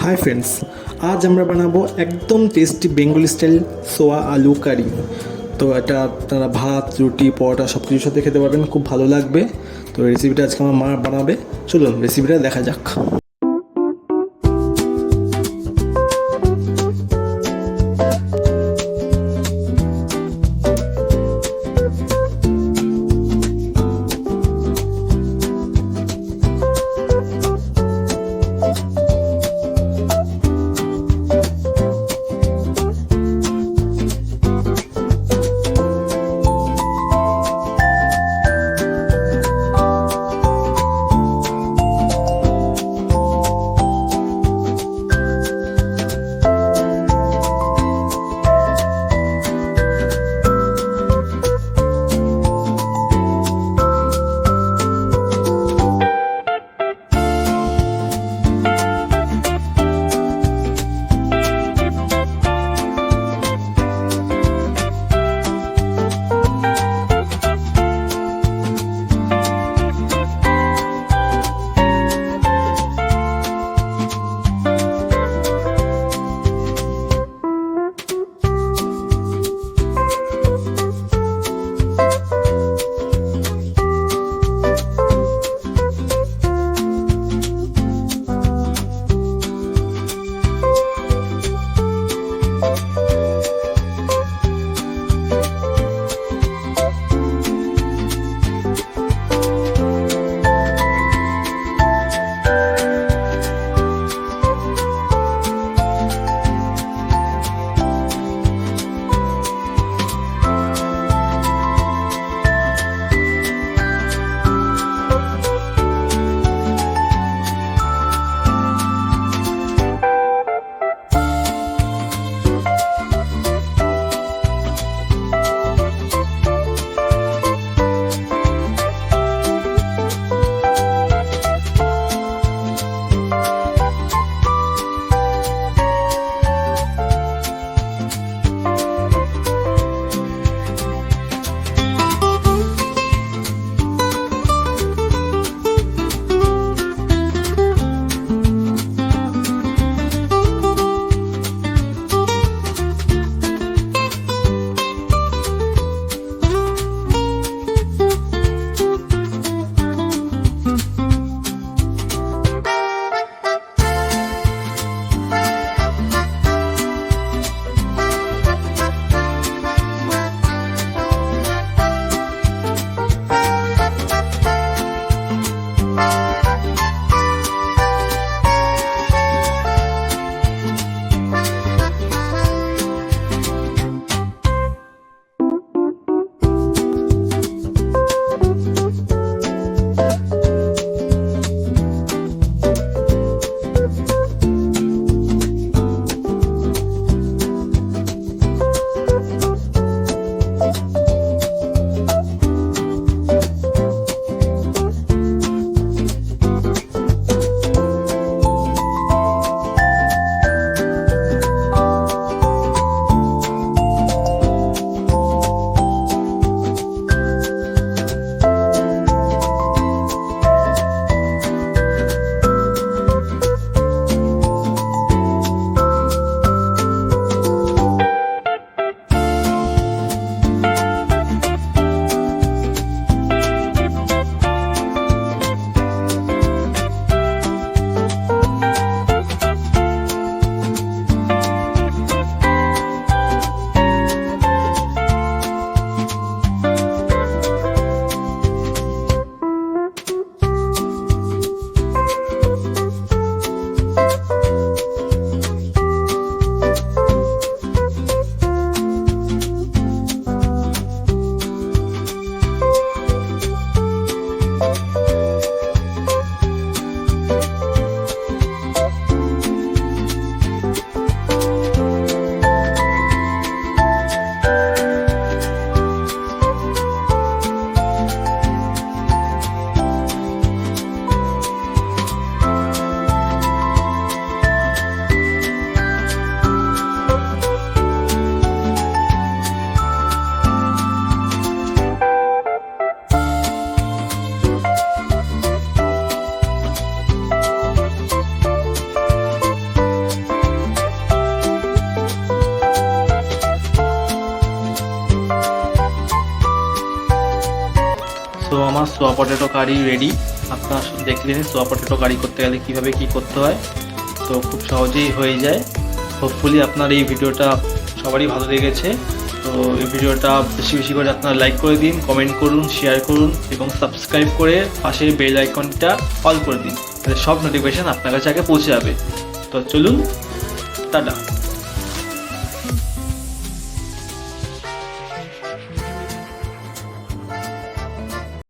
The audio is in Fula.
Hi friends, আজ আমরা বানাবো একদম টেস্টি বেঙ্গলি স্টাইল সোয়া আলু কারি। তো এটা আপনারা ভাত, রুটি, পরোটা সব কিছুর সাথে খেতে পারবেন, খুব ভালো লাগবে। তো রেসিপিটা আজকে আমার মা বানাবে, চলুন রেসিপিটা দেখা যাক। তো আমার সোয়া পটেটো কারি রেডি। আপনারা দেখলেন সোয়া পটেটো কারি করতে গেলে কীভাবে কী করতে হয়, তো খুব সহজেই হয়ে যায়। হোপফুলি আপনার এই ভিডিওটা সবারই ভালো লেগেছে। তো এই ভিডিওটা বেশি বেশি করে আপনারা লাইক করে দিন, কমেন্ট করুন, শেয়ার করুন এবং সাবস্ক্রাইব করে পাশে বেল আইকনটা অল করে দিন, তাহলে সব নোটিফিকেশান আপনার কাছে আগে পৌঁছে যাবে। তো চলুন, টাটা।